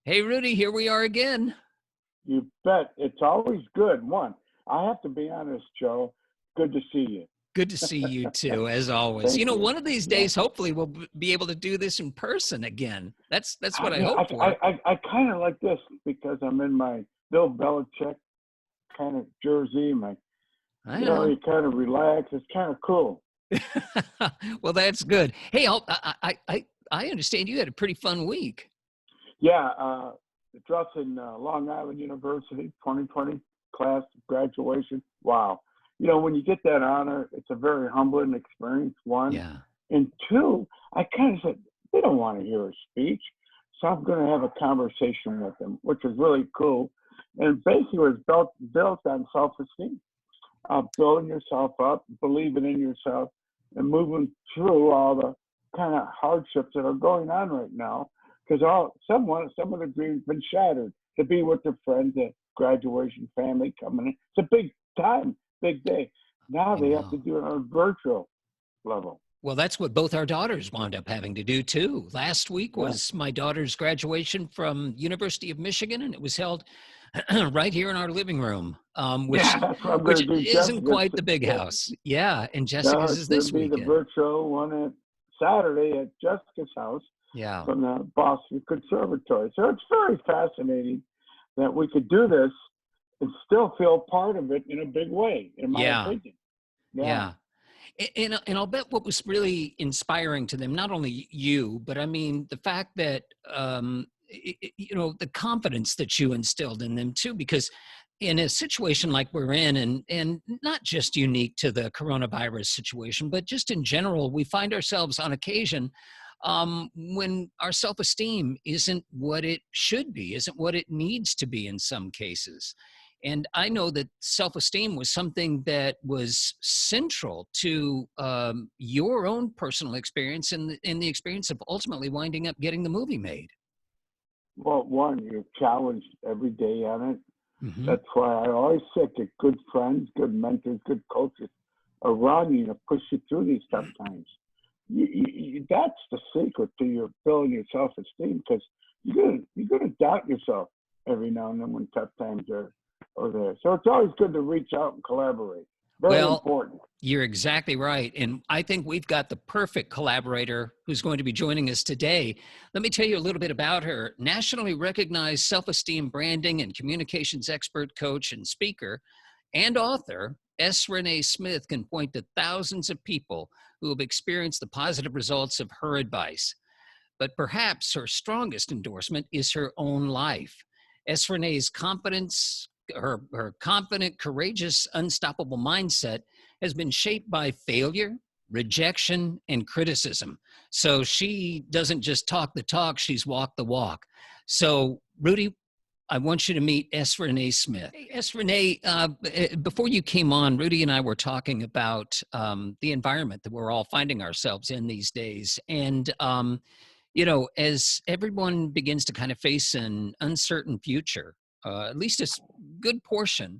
Hey, Rudy, here we are again. You bet. It's always good. I have to be honest, Joe. Good to see you. Good to see you too, as always. Thank you. One of these Yeah. days, hopefully, we'll be able to do this in person again. That's what I Yeah, hope for. I kind of like this because I'm in my Bill Belichick kind of jersey. I know. You kind of relax. It's kind of cool. Well, that's good. Hey, I understand you had a pretty fun week. Yeah. The dress in Long Island University 2020 class graduation. Wow. When you get that honor, it's a very humbling experience, one. Yeah. And two, I kind of said, they don't want to hear a speech. So I'm going to have a conversation with them, which is really cool. And basically, it was built on self-esteem, building yourself up, believing in yourself, and moving through all the kind of hardships that are going on right now. Because some of the dreams been shattered. To be with their friends, the graduation, family coming in. It's a big time, big day. Now I they have to know. do it on a virtual level. Well, that's what both our daughters wound up having to do too. Last week Yeah. was my daughter's graduation from University of Michigan, and it was held right here in our living room, Yeah, that's what I'm which going to do, isn't Jessica. quite the big house. Yeah, and No, Jessica's it's is going to this be the weekend. virtual one at Saturday at Jessica's house Yeah. from the Boston Conservatory. So it's very fascinating that we could do this and still feel part of it in a big way, in my Yeah. opinion. Yeah. Yeah. And I'll bet what was really inspiring to them, not only you, but I mean, the fact that, the confidence that you instilled in them too, because in a situation like we're in, and not just unique to the coronavirus situation, but just in general, we find ourselves on occasion when our self-esteem isn't what it should be, isn't what it needs to be in some cases. And I know that self-esteem was something that was central to your own personal experience and in the experience of ultimately winding up getting the movie made. Well, one, you're challenged every day on it. Hmm. That's why I always say get good friends, good mentors, good coaches around you to push you through these tough times. That's the secret to your building your self-esteem because you're gonna doubt yourself every now and then when tough times are there. So it's always good to reach out and collaborate. Very Well, important. you're exactly right. And I think we've got the perfect collaborator who's going to be joining us today. Let me tell you a little bit about her. Nationally recognized self-esteem branding and communications expert, coach, and speaker, and author, S Renee Smith can point to thousands of people who have experienced the positive results of her advice. But perhaps her strongest endorsement is her own life. S. Renee's confidence, her confident, courageous, unstoppable mindset has been shaped by failure, rejection, and criticism. So she doesn't just talk the talk, she's walked the walk. So, Rudy, I want you to meet S. Renee Smith. Hey, S. Renee, before you came on, Rudy and I were talking about the environment that we're all finding ourselves in these days. And as everyone begins to kind of face an uncertain future, at least a good portion,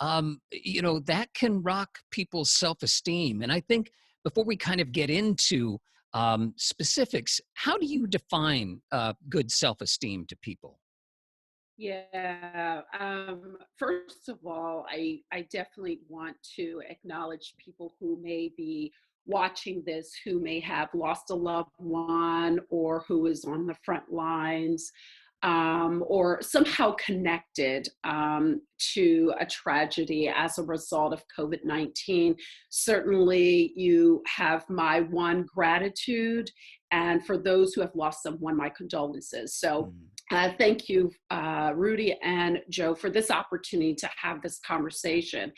that can rock people's self-esteem. And I think before we kind of get into specifics, how do you define good self-esteem to people? Yeah. First of all, I definitely want to acknowledge people who may be watching this, who may have lost a loved one or who is on the front lines, or somehow connected to a tragedy as a result of COVID-19. Certainly, you have my one gratitude. And for those who have lost someone, my condolences. So Mm. thank you, Rudy and Joe, for this opportunity to have this conversation.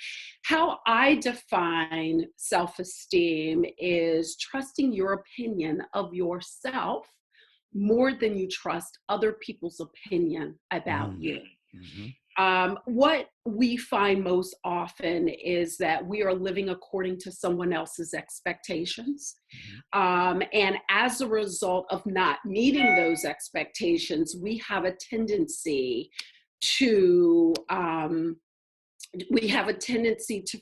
How I define self-esteem is trusting your opinion of yourself more than you trust other people's opinion about Mm. you. Mhm. What we find most often is that we are living according to someone else's expectations. Mhm. And as a result of not meeting those expectations, we have a tendency to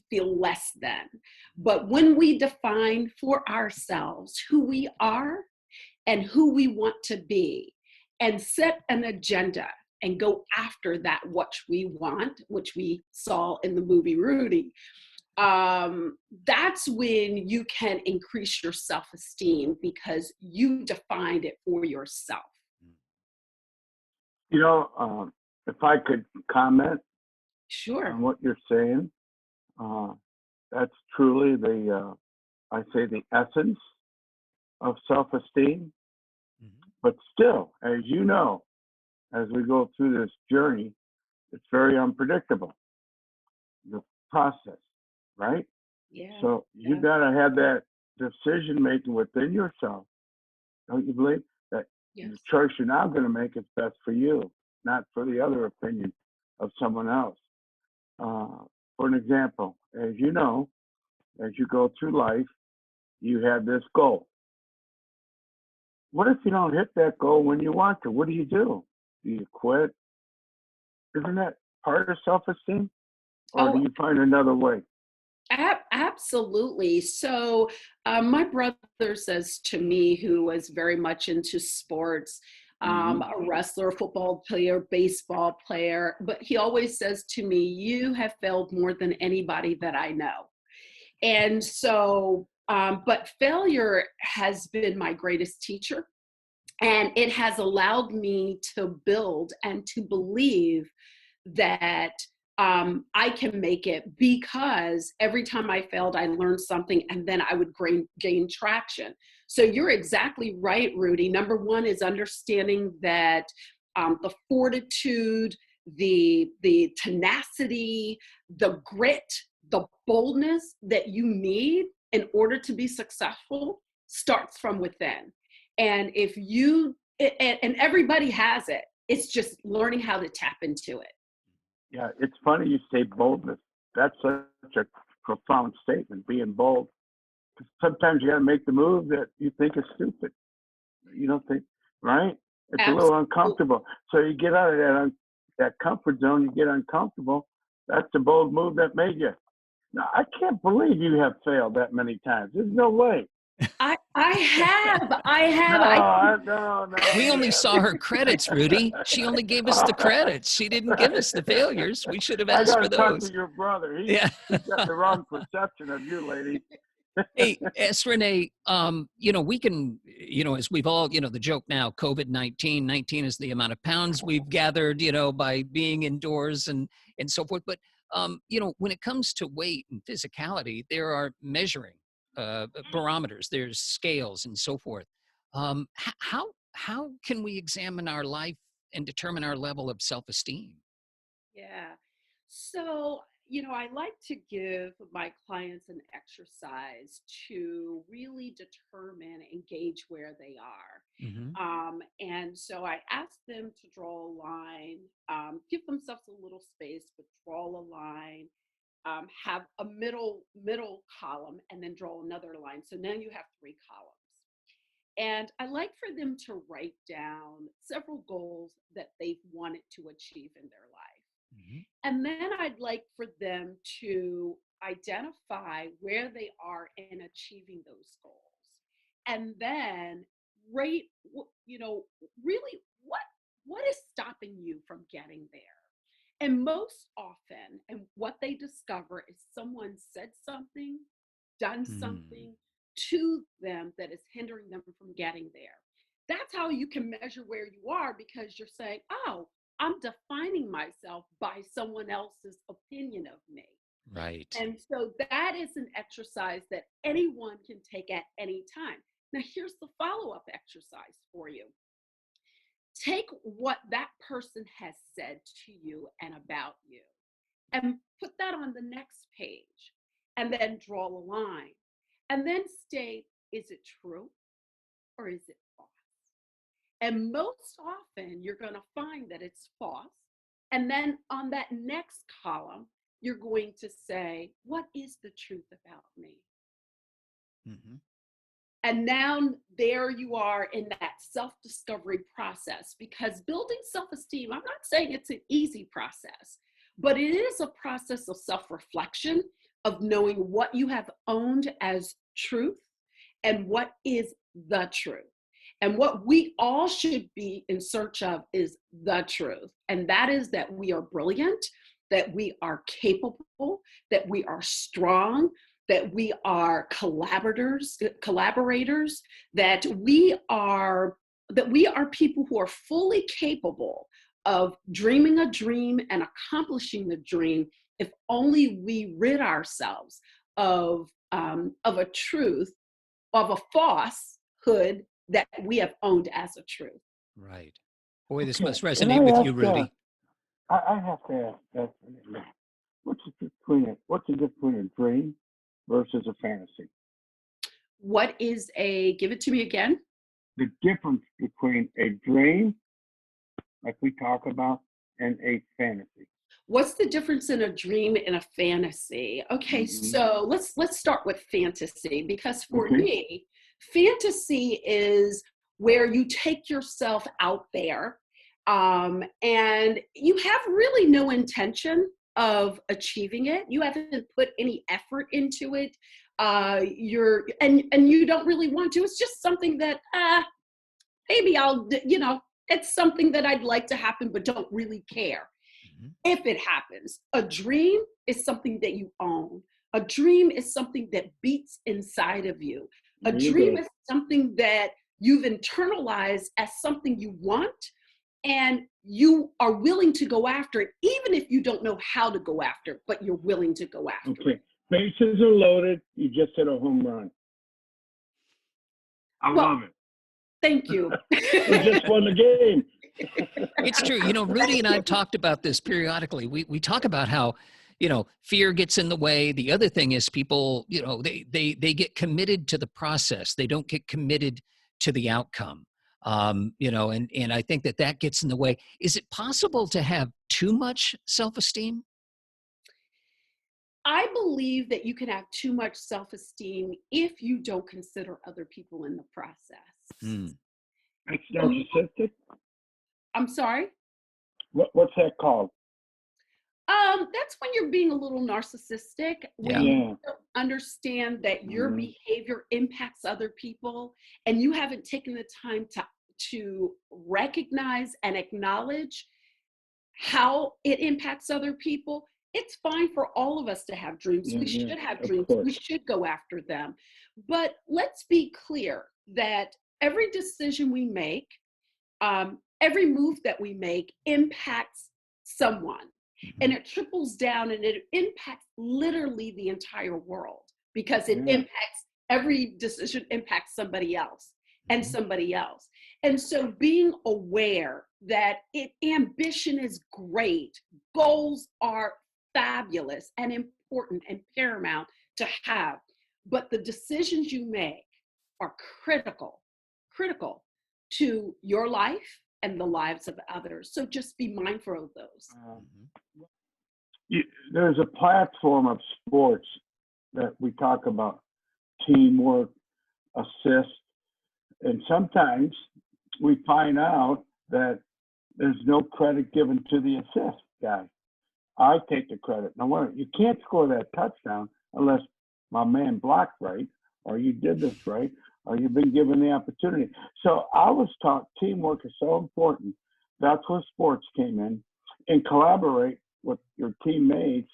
feel less than. But when we define for ourselves who we are and who we want to be, and set an agenda and go after that what we want, which we saw in the movie Rudy, that's when you can increase your self-esteem because you defined it for yourself. You know, if I could comment Sure. on what you're saying, uh, that's truly I say, the essence of self-esteem. Mhm. But still, as you know, as we go through this journey, it's very unpredictable, the process, right? Yeah. So you Yeah. got to have that decision making within yourself. Don't you believe that the Yes. choice you're now going to make is best for you, not for the other opinion of someone else? Uh, for an example, as you know, as you go through life, you have this goal. What if you don't hit that goal when you want to? What do? Do you quit? Isn't that part of self-esteem? Or do Oh, you find another way? absolutely. So, my brother says to me, who was very much into sports, Hmm. a wrestler, football player, baseball player, but he always says to me, "You have failed more than anybody that I know." And so, but failure has been my greatest teacher. And it has allowed me to build and to believe that I can make it because every time I failed, I learned something and then I would gain traction. So you're exactly right, Rudy. Number one is understanding that the fortitude, the tenacity, the grit, the boldness that you need in order to be successful starts from within. And if you, and everybody has it, it's just learning how to tap into it. Yeah, it's funny you say boldness. That's such a profound statement, being bold. 'Cause sometimes you got to make the move that you think is stupid. You don't think, right? It's a little Absolutely. uncomfortable. So you get out of that comfort zone. You get uncomfortable. That's the bold move that made you. Now, I can't believe you have failed that many times. There's no way. I have, No, We you only saw her haven't. credits, Rudy. She only gave us the credits. She didn't give us the failures. We should have I asked got for to talk to those. your brother. Yeah. He's got the wrong perception of you, lady. Hey, S. Renee, we can, as we've all, the joke now, COVID-19, 19 is the amount of pounds we've gathered, by being indoors and so forth. But, when it comes to weight and physicality, there are measuring barometers, there's scales and so forth. How can we examine our life and determine our level of self-esteem? Yeah. So, I like to give my clients an exercise to really determine and gauge where they are. Hmm. And so I ask them to draw a line, give themselves a little space, but draw a line, have a middle column, and then draw another line. So now you have three columns. And I like for them to write down several goals that they've wanted to achieve in their life. Hmm. And then I'd like for them to identify where they are in achieving those goals. And then rate, really what is stopping you from getting there? And most often, and what they discover is someone said something, done Hmm. something to them that is hindering them from getting there. That's how you can measure where you are because you're saying, oh, I'm defining myself by someone else's opinion of me. Right. And so that is an exercise that anyone can take at any time. Now, here's the follow up exercise for you. Take what that person has said to you and about you and put that on the next page and then draw a line and then state, is it true or is it false? And most often you're going to find that it's false. And then on that next column, you're going to say, what is the truth about me? Hmm. And now there you are in that self-discovery process because building self-esteem, I'm not saying it's an easy process, but it is a process of self-reflection, of knowing what you have owned as truth and what is the truth. And what we all should be in search of is the truth. And that is that we are brilliant, that we are capable, that we are strong, that we are collaborators, that we are people who are fully capable of dreaming a dream and accomplishing the dream if only we rid ourselves of a truth, of a falsehood that we have owned as a truth. Right. Boy, this Okay. must Can resonate I with ask, you, Rudy. I have to ask, what's the difference between a dream versus a fantasy? Give it to me again? The difference between a dream, like we talk about, and a fantasy. What's the difference in a dream and a fantasy? Okay, Mm-hmm. so let's start with fantasy, because for Okay. me, fantasy is where you take yourself out there, and you have really no intention of achieving it. You haven't put any effort into it. And you don't really want to. It's just something that maybe it's something that I'd like to happen, but don't really care Mhm. if it happens. A dream is something that you own. A dream is something that beats inside of you. A There you dream go. is something that you've internalized as something you want, and you are willing to go after it, even if you don't know how to go after it, but you're willing to go after Okay. it. Bases are loaded. You just hit a home run. I Well, love it. thank you. You just won the game. It's true. You know, Rudy and I have talked about this periodically. We talk about how, fear gets in the way. The other thing is people, they get committed to the process. They don't get committed to the outcome. And I think that gets in the way. Is it possible to have too much self-esteem? I believe that you can have too much self-esteem if you don't consider other people in the process. Mm. That's Um, narcissistic. I'm sorry? What's that called? That's when you're being a little narcissistic, when Yeah. you Yeah. don't understand that your Mhm. behavior impacts other people, and you haven't taken the time to recognize and acknowledge how it impacts other people. It's fine for all of us to have dreams. Yeah, We yeah, should have of dreams. course. We should go after them. But let's be clear that every decision we make, every move that we make impacts someone. And Mhm. it triples down and it impacts literally the entire world, because it Yeah. impacts every decision impacts somebody else and Mhm. somebody else. And so being aware that ambition is great, goals are fabulous and important and paramount to have, but the decisions you make are critical to your life and the lives of others. So just be mindful of those. Mhm. You, there's a platform of sports that we talk about teamwork, assist, and sometimes we find out that there's no credit given to the assist guy. I take the credit. Now, you can't score that touchdown unless my man blocked right, or you did this right, or you've been given the opportunity. So I was taught teamwork is so important. That's where sports came in, and collaborate with your teammates,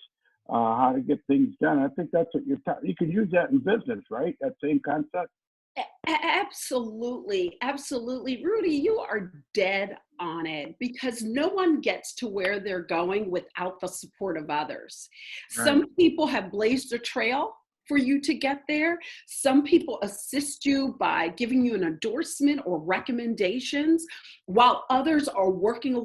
how to get things done. I think that's what you're taught. You can use that in business, right? That same concept. Absolutely. Absolutely. Rudy, you are dead on it, because no one gets to where they're going without the support of others. Right. Some people have blazed a trail for you to get there. Some people assist you by giving you an endorsement or recommendations, while others are working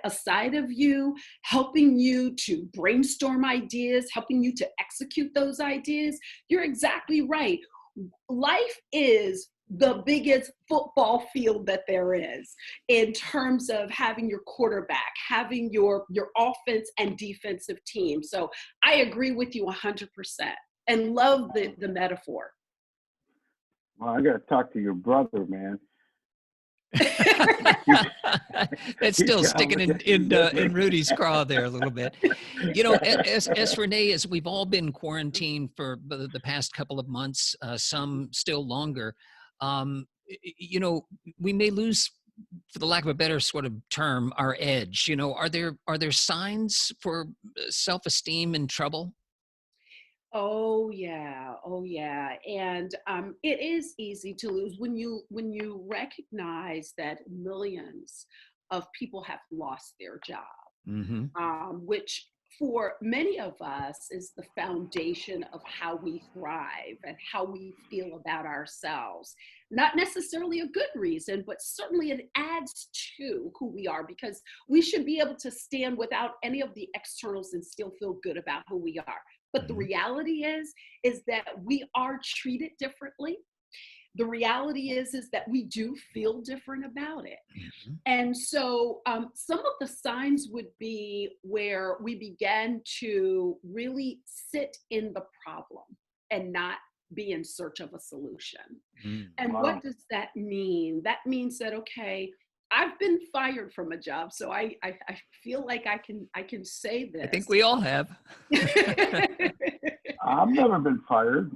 aside of you, helping you to brainstorm ideas, helping you to execute those ideas. You're exactly right. Life is the biggest football field that there is, in terms of having your quarterback, having your offense and defensive team. So I agree with you 100% and love the metaphor. Well, I got to talk to your brother, man. That's He's still got sticking me. in Rudy's craw there a little bit. As Renee, as we've all been quarantined for the past couple of months, some still longer. you know, we may lose, for the lack of a better sort of term, our edge. You know, are there signs for self-esteem in trouble? Oh yeah, oh yeah, and it is easy to lose when you recognize that millions of people have lost their job, Hmm. which for many of us is the foundation of how we thrive and how we feel about ourselves. Not necessarily a good reason, but certainly it adds to who we are because we should be able to stand without any of the externals and still feel good about who we are. But the Hmm. reality is that we are treated differently. The reality is that we do feel different about it. Hmm. And so some of the signs would be where we began to really sit in the problem and not be in search of a solution. And what Wow. does that mean? That means that, okay, I've been fired from a job, so I feel like I can say I think this. we all have. I've never been fired.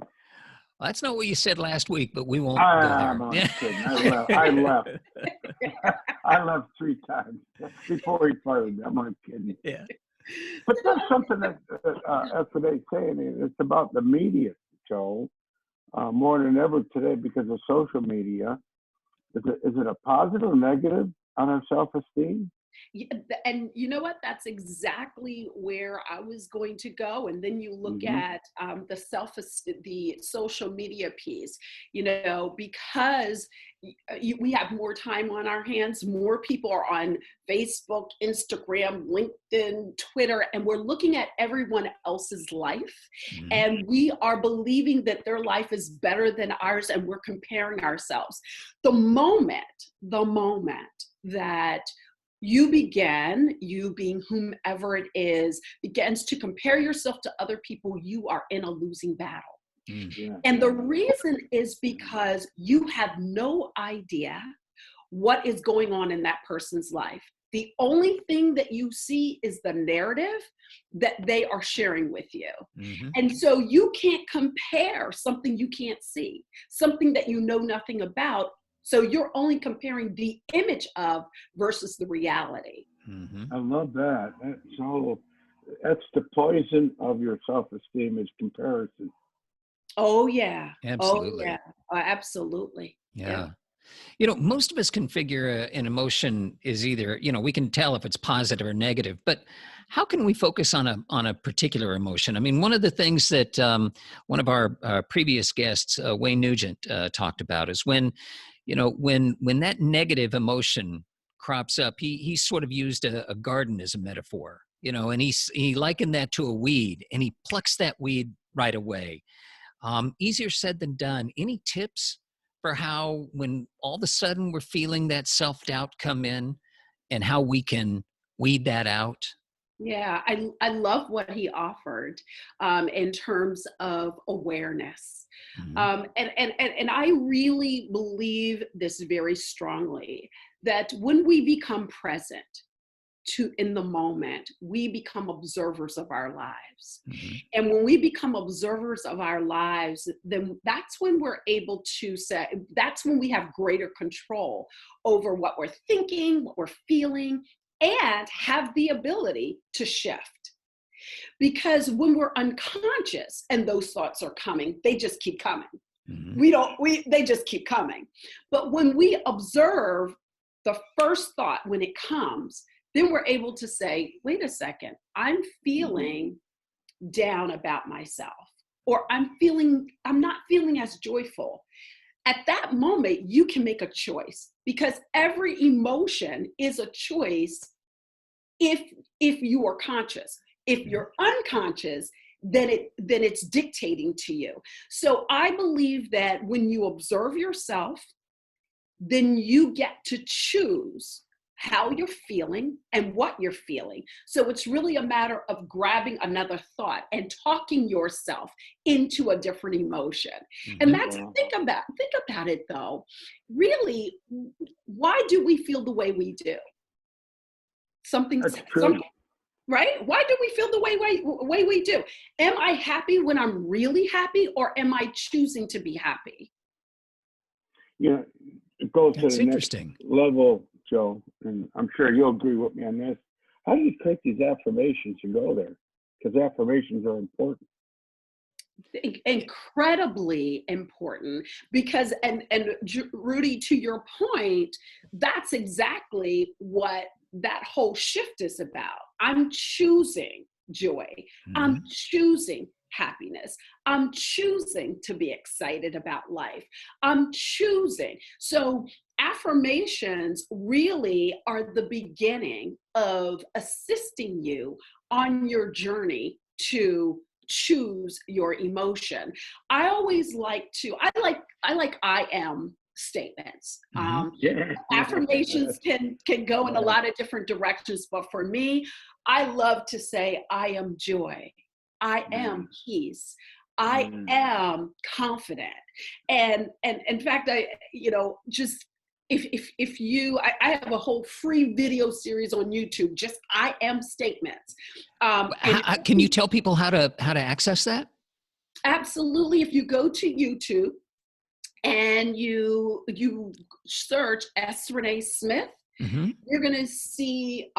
Well, that's not what you said last week, but we won't go I'm there. only Yeah. kidding. I left. I left. I left 3 times before he fired me. I'm only kidding. Yeah. But there's something that S Renee saying. It's about the media, Joe, more than ever today because of social media. Is it a positive or negative on our self-esteem? Yeah, and you know what? That's exactly where I was going to go. And then you look Hmm. at the social media piece, because we have more time on our hands. More people are on Facebook, Instagram, LinkedIn, Twitter, and we're looking at everyone else's life. Mhm. And we are believing that their life is better than ours, and we're comparing ourselves. The moment that you being whomever it is, begins to compare yourself to other people, you are in a losing battle. Mm. Yeah. And the reason is because you have no idea what is going on in that person's life. The only thing that you see is the narrative that they are sharing with you. Mhm. And so you can't compare something you can't see, something that you know nothing about. So you're only comparing the image of versus the reality. Mhm. I love that. That's the poison of your self-esteem is comparison. Oh, yeah. Oh, yeah. Absolutely. Absolutely. Yeah. Yeah. You know, most of us can figure an emotion is either, we can tell if it's positive or negative, but how can we focus on a particular emotion? I mean, one of the things that one of our previous guests, Wayne Nugent, talked about is when that negative emotion crops up, he sort of used a garden as a metaphor, and he likened that to a weed, and he plucks that weed right away. Easier said than done. Any tips for how, when all of a sudden we're feeling that self-doubt come in, and how we can weed that out? Yeah, I love what he offered in terms of awareness. Mhm. And I really believe this very strongly that when we become present to in the moment, we become observers of our lives. Mhm. And when we become observers of our lives, then that's when we're able to say, that's when we have greater control over what we're thinking, what we're feeling, and have the ability to shift. Because when we're unconscious and those thoughts are coming, they just keep coming. Mhm. They just keep coming. But when we observe the first thought when it comes, then we're able to say, wait a second, I'm feeling down about myself, or I'm not feeling as joyful. At that moment, you can make a choice because every emotion is a choice if you are conscious. If Mhm. you're unconscious, then it's dictating to you. So I believe that when you observe yourself, then you get to choose how you're feeling and what you're feeling. So it's really a matter of grabbing another thought and talking yourself into a different emotion. And Mhm. that's Wow. think about it though. Really, why do we feel the way we do? That's Something, true. right? Why do we feel the way we do? Am I happy when I'm really happy, or am I choosing to be happy? Yeah. go to That's the next interesting. level, Joe, and I'm sure you'll agree with me on this. How do you create these affirmations to go there? Because affirmations are important. Incredibly important, because Rudy, to your point, that's exactly what that whole shift is about. I'm choosing joy. I'm Mhm. choosing happiness. I'm choosing to be excited about life. I'm choosing. So affirmations really are the beginning of assisting you on your journey to choose your emotion. I always like to, I like I am statements. Mhm. Yeah. Affirmations can go in a Yeah. lot of different directions, but for me, I love to say I am joy. I am Mm, peace. I mm. am confident. And in fact, I, just if you, I have a whole free video series on YouTube, just I am statements. And Can you tell people how to access that? absolutely, if you go to YouTube and you search S Renee Smith, Mhm. you're going to see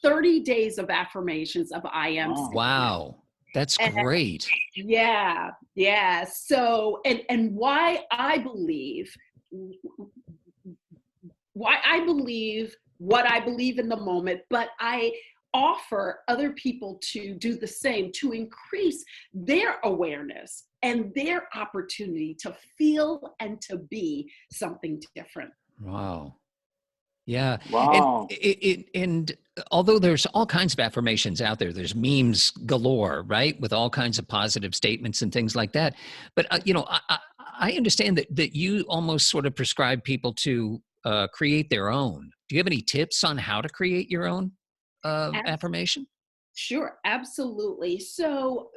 30 days of affirmations of I am Wow. statement. Wow, that's And great. yeah, yeah. So and why I believe what I believe in the moment, but I offer other people to do the same, to increase their awareness and their opportunity to feel and to be something different. Wow. Yeah, and Wow. although there's all kinds of affirmations out there, there's memes galore, right, with all kinds of positive statements and things like that. But I understand that you almost sort of prescribe people to create their own. Do you have any tips on how to create your own affirmation? Sure, absolutely. So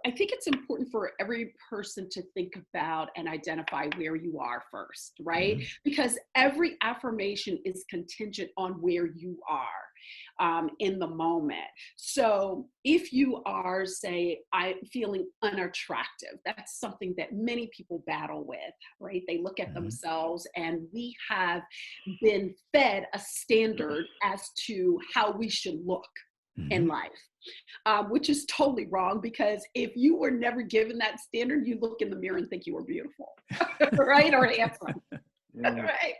I think it's important for every person to think about and identify where you are first, right? Mhm. Because every affirmation is contingent on where you are in the moment. So if you are, say, I'm feeling unattractive, that's something that many people battle with, right? They look at Mhm. themselves, and we have been fed a standard as to how we should look in Mhm. life, which is totally wrong, because if you were never given that standard, you look in the mirror and think you were beautiful, right? Or handsome, Yeah. right?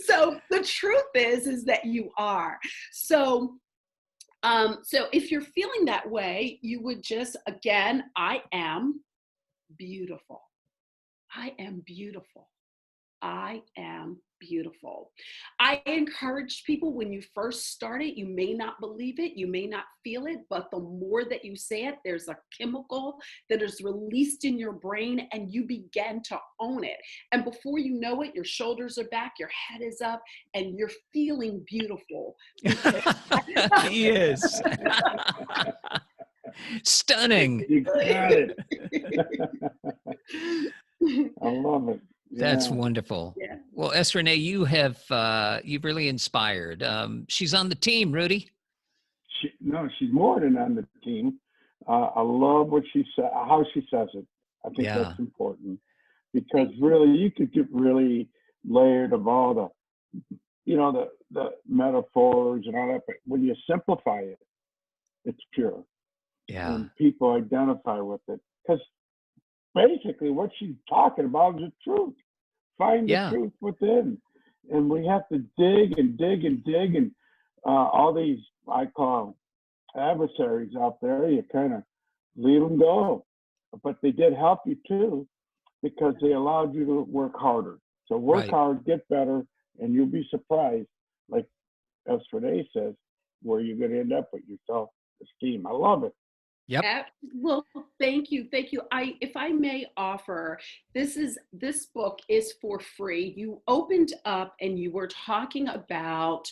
So the truth is that you are. So, so if you're feeling that way, you would just, again, I am beautiful. I am beautiful. I am beautiful. I encourage people, when you first start it, you may not believe it, you may not feel it, but the more that you say it, there's a chemical that is released in your brain, and you begin to own it. And before you know it, your shoulders are back, your head is up, and you're feeling beautiful because He is. Stunning. You got it. I love it. That's Yeah. wonderful. yeah. Well, S. Renee, you've really inspired. She's on the team, Rudy. No, she's more than on the team. I love what she said, how she says it. I think that's Yeah. important because Thank you. really you could get really layered of all the metaphors and all that, but when you simplify it, it's pure Yeah. and people identify with it because basically what she's talking about is the truth. Find the Yeah. truth within, and we have to dig and dig and dig and all these I call adversaries out there, you kind of leave them go. But they did help you too because they allowed you to work harder. So work Right. hard, get better, and you'll be surprised, like as Renee says, where you're going to end up with your self-esteem. I love it. Yep. Well, thank you, thank you. If I may offer, this book is for free. You opened up and you were talking about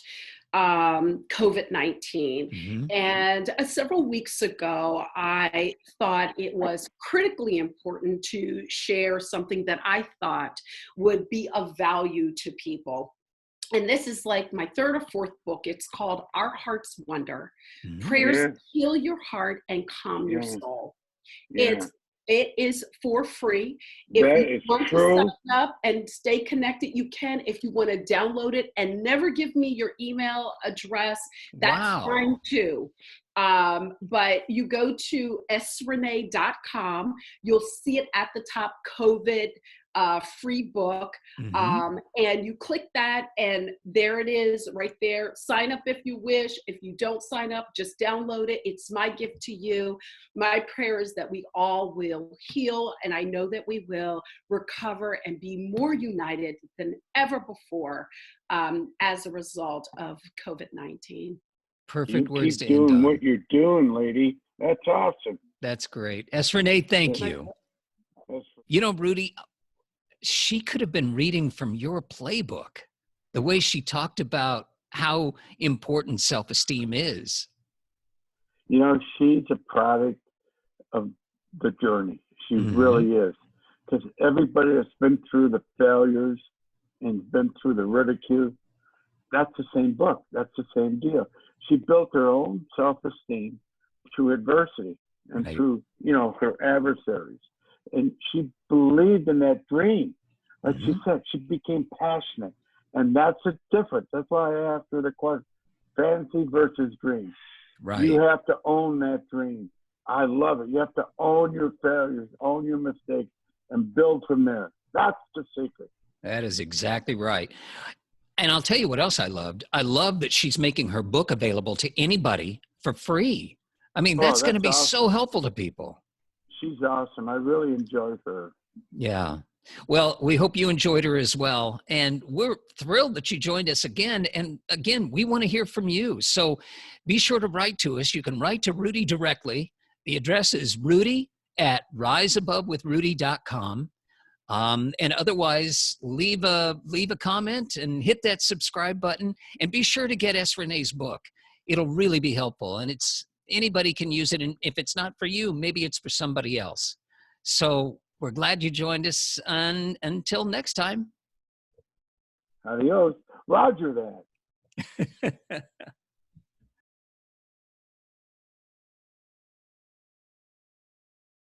COVID-19, Hmm. and several weeks ago, I thought it was critically important to share something that I thought would be of value to people. And this is like my third or fourth book. It's called Our Heart's Wonder: Hmm. Prayers Yeah, to Heal Your Heart and Calm Your yeah, Soul. yeah. It's It is for free. If That you is want to true. sign up and stay connected, you can. If you want to download it and never give me your email address, that's Wow. fine too. But you go to srenee.com, you'll see it at the top, COVID free book. Hmm. And you click that, and there it is right there. Sign up if you wish. If you don't sign up, just download it. It's my gift to you. My prayer is that we all will heal, and I know that we will recover and be more united than ever before as a result of COVID-19. Perfect You words keep to end doing on. what you're doing, lady. That's awesome. That's great. S. Renee, thank That- you. That's, You know, Rudy, she could have been reading from your playbook, the way she talked about how important self-esteem is. she's a product of the journey. She Hmm. really is. Because everybody that's been through the failures and been through the ridicule, that's the same book. That's the same deal. She built her own self-esteem through adversity and Right. through, her adversaries. And she believed in that dream. Like she Hmm. said, she became passionate. And that's the difference. That's why I asked her the question, fantasy versus dream. You Right. have to own that dream. I love it. You have to own your failures, own your mistakes, and build from there. That's the secret. That is exactly right. And I'll tell you what else I loved. I love that she's making her book available to anybody for free. I mean, Oh, that's going to that's be so awesome. helpful to people. She's awesome. I really enjoy her. Yeah. Well, we hope you enjoyed her as well. And we're thrilled that you joined us again. And again, we want to hear from you. So be sure to write to us. You can write to Rudy directly. The address is rudy@riseabovewithrudy.com. And otherwise, leave a comment and hit that subscribe button. And be sure to get S. Renee's book. It'll really be helpful. And anybody can use it. And if it's not for you, maybe it's for somebody else. So we're glad you joined us. And until next time. Adios. Roger that.